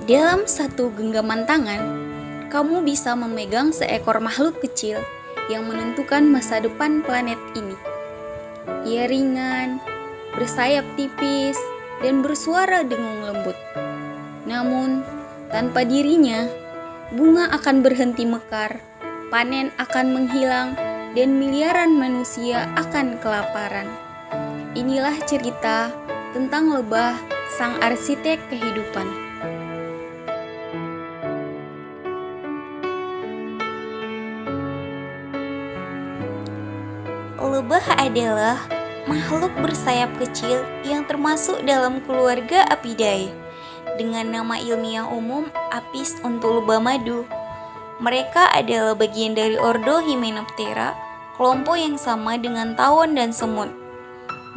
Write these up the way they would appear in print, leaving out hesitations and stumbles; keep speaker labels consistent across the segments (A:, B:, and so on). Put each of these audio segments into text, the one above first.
A: Dalam satu genggaman tangan, kamu bisa memegang seekor makhluk kecil yang menentukan masa depan planet ini. Ia ringan, bersayap tipis, dan bersuara dengung lembut. Namun, tanpa dirinya, bunga akan berhenti mekar, panen akan menghilang, dan miliaran manusia akan kelaparan. Inilah cerita tentang lebah, sang arsitek kehidupan.
B: Lebah adalah makhluk bersayap kecil yang termasuk dalam keluarga Apidae, dengan nama ilmiah umum Apis untuk lebah madu. Mereka adalah bagian dari ordo Hymenoptera, kelompok yang sama dengan tawon dan semut.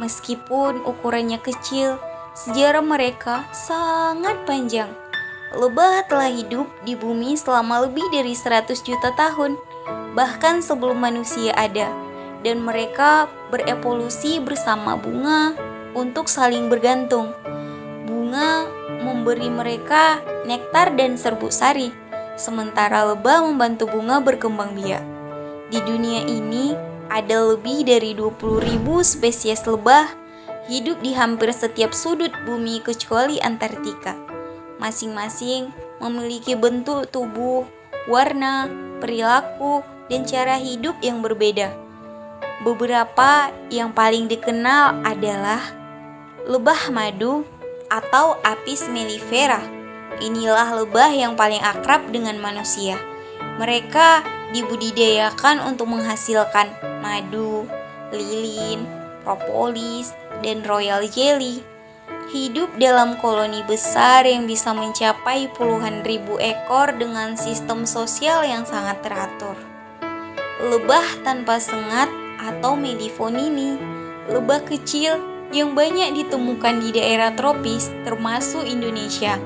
B: Meskipun ukurannya kecil, sejarah mereka sangat panjang. Lebah telah hidup di bumi selama lebih dari 100 juta tahun, bahkan sebelum manusia ada. Dan mereka berevolusi bersama bunga untuk saling bergantung. Bunga memberi mereka nektar dan serbuk sari, sementara lebah membantu bunga berkembang biak. Di dunia ini ada lebih dari 20.000 spesies lebah hidup di hampir setiap sudut bumi kecuali Antartika. Masing-masing memiliki bentuk tubuh, warna, perilaku, dan cara hidup yang berbeda. Beberapa yang paling dikenal adalah lebah madu atau Apis mellifera. Inilah lebah yang paling akrab dengan manusia. Mereka dibudidayakan untuk menghasilkan madu, lilin, propolis, dan royal jelly. Hidup dalam koloni besar yang bisa mencapai puluhan ribu ekor dengan sistem sosial yang sangat teratur. Lebah tanpa sengat atau Meliphonia, lebah kecil yang banyak ditemukan di daerah tropis termasuk Indonesia.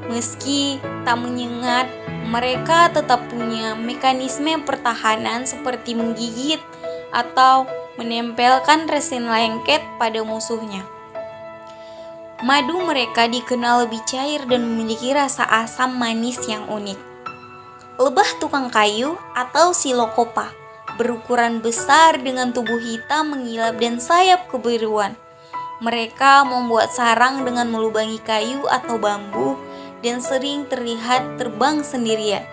B: Meski tak menyengat, mereka tetap punya mekanisme pertahanan seperti menggigit atau menempelkan resin lengket pada musuhnya. Madu mereka dikenal lebih cair dan memiliki rasa asam manis yang unik. Lebah tukang kayu atau Psilocopa berukuran besar dengan tubuh hitam mengilap dan sayap kebiruan. Mereka membuat sarang dengan melubangi kayu atau bambu dan sering terlihat terbang sendirian,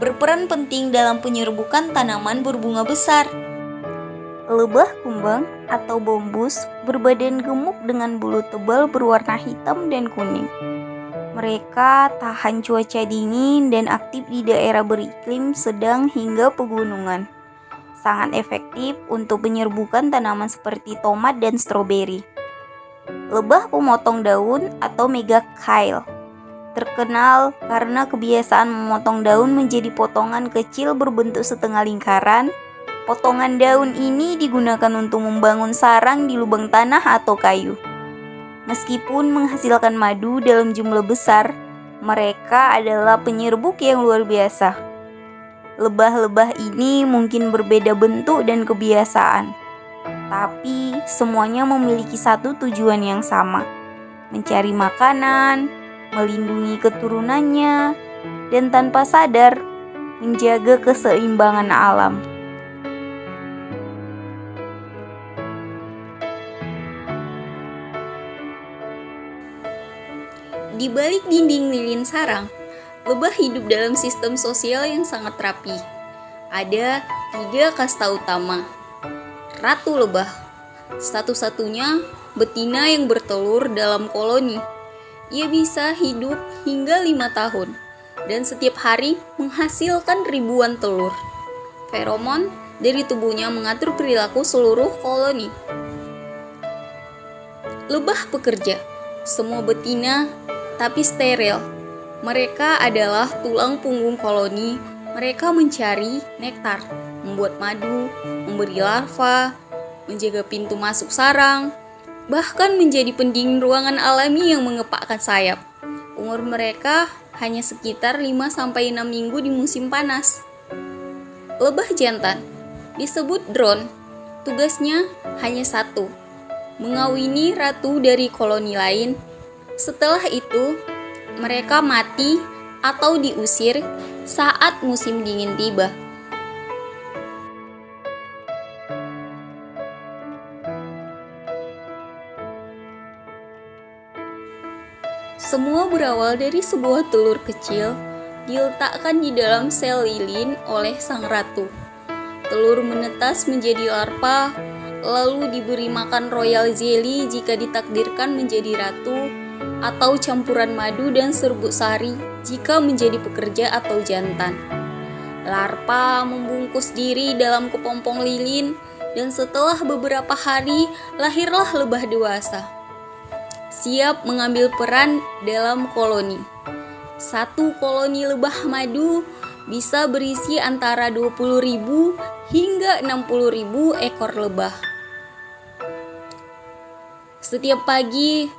B: berperan penting dalam penyerbukan tanaman berbunga besar. Lebah kumbang atau bombus berbadan gemuk dengan bulu tebal berwarna hitam dan kuning. Mereka tahan cuaca dingin dan aktif di daerah beriklim sedang hingga pegunungan. Sangat efektif untuk penyerbukan tanaman seperti tomat dan stroberi. Lebah pemotong daun atau Megakyle terkenal karena kebiasaan memotong daun menjadi potongan kecil berbentuk setengah lingkaran. Potongan daun ini digunakan untuk membangun sarang di lubang tanah atau kayu. Meskipun menghasilkan madu dalam jumlah besar, mereka adalah penyerbuk yang luar biasa. Lebah-lebah ini mungkin berbeda bentuk dan kebiasaan, tapi semuanya memiliki satu tujuan yang sama: mencari makanan, melindungi keturunannya, dan tanpa sadar menjaga keseimbangan alam.
A: Di balik dinding lilin sarang, lebah hidup dalam sistem sosial yang sangat rapi. Ada 3 kasta utama. Ratu lebah, satu-satunya betina yang bertelur dalam koloni. Ia bisa hidup hingga 5 tahun dan setiap hari menghasilkan ribuan telur. Feromon dari tubuhnya mengatur perilaku seluruh koloni. Lebah pekerja, semua betina tapi steril. Mereka adalah tulang punggung koloni. Mereka mencari nektar, membuat madu, memberi larva, menjaga pintu masuk sarang, bahkan menjadi pendingin ruangan alami yang mengepakkan sayap. Umur mereka hanya sekitar 5-6 minggu di musim panas. Lebah jantan, disebut drone, tugasnya hanya satu, mengawini ratu dari koloni lain. Setelah itu, mereka mati atau diusir saat musim dingin tiba. Semua berawal dari sebuah telur kecil diletakkan di dalam sel lilin oleh sang ratu. Telur menetas menjadi larva, lalu diberi makan royal jelly jika ditakdirkan menjadi ratu, atau campuran madu dan serbuk sari jika menjadi pekerja atau jantan. Larva membungkus diri dalam kepompong lilin, dan setelah beberapa hari lahirlah lebah dewasa, siap mengambil peran dalam koloni. Satu koloni lebah madu bisa berisi antara 20.000 hingga 60.000 ekor lebah. Setiap pagi,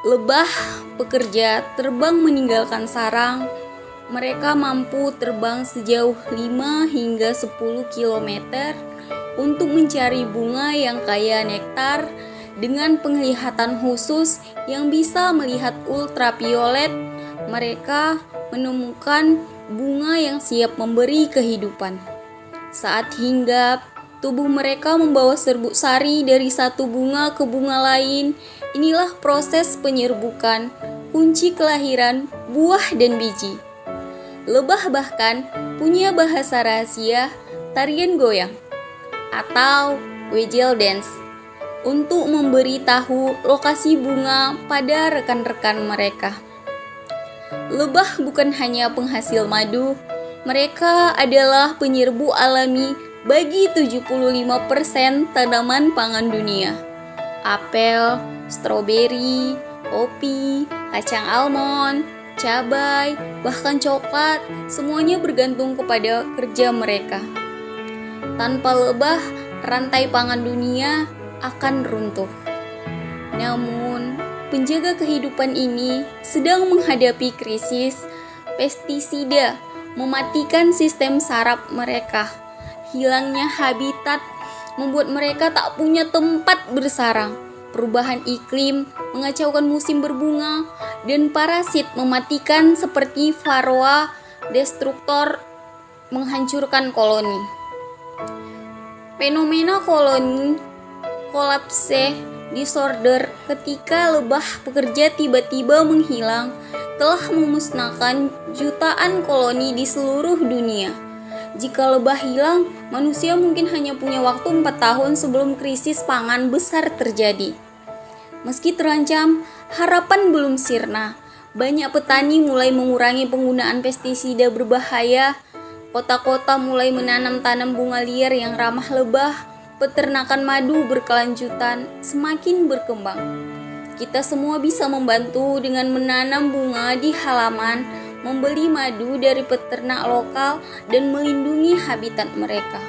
A: lebah pekerja terbang meninggalkan sarang. Mereka mampu terbang sejauh 5 hingga 10 km untuk mencari bunga yang kaya nektar dengan penglihatan khusus yang bisa melihat ultraviolet. Mereka menemukan bunga yang siap memberi kehidupan. Saat hinggap, tubuh mereka membawa serbuk sari dari satu bunga ke bunga lain. Inilah proses penyerbukan, kunci kelahiran buah dan biji. Lebah bahkan punya bahasa rahasia tarian goyang atau wiggle dance untuk memberitahu lokasi bunga pada rekan-rekan mereka. Lebah bukan hanya penghasil madu, mereka adalah penyerbu alami bagi 75% tanaman pangan dunia. Apel, stroberi, kopi, kacang almond, cabai, bahkan coklat, semuanya bergantung kepada kerja mereka. Tanpa lebah, rantai pangan dunia akan runtuh. Namun, penjaga kehidupan ini sedang menghadapi krisis. Pestisida mematikan sistem saraf mereka. Hilangnya habitat membuat mereka tak punya tempat bersarang. Perubahan iklim mengacaukan musim berbunga, dan parasit mematikan seperti varroa destruktor menghancurkan koloni. Fenomena koloni kolapse disorder ketika lebah pekerja tiba-tiba menghilang telah memusnahkan jutaan koloni di seluruh dunia. Jika lebah hilang, manusia mungkin hanya punya waktu 4 tahun sebelum krisis pangan besar terjadi. Meski terancam, harapan belum sirna. Banyak petani mulai mengurangi penggunaan pestisida berbahaya. Kota-kota mulai menanam bunga liar yang ramah lebah. Peternakan madu berkelanjutan semakin berkembang. Kita semua bisa membantu dengan menanam bunga di halaman, membeli madu dari peternak lokal, dan melindungi habitat mereka.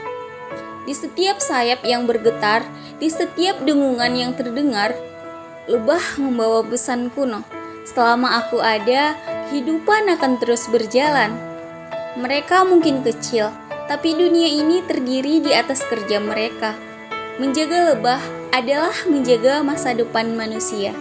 A: Di setiap sayap yang bergetar, di setiap dengungan yang terdengar, lebah membawa pesan kuno. Selama aku ada, kehidupan akan terus berjalan. Mereka mungkin kecil, tapi dunia ini terdiri di atas kerja mereka. Menjaga lebah adalah menjaga masa depan manusia.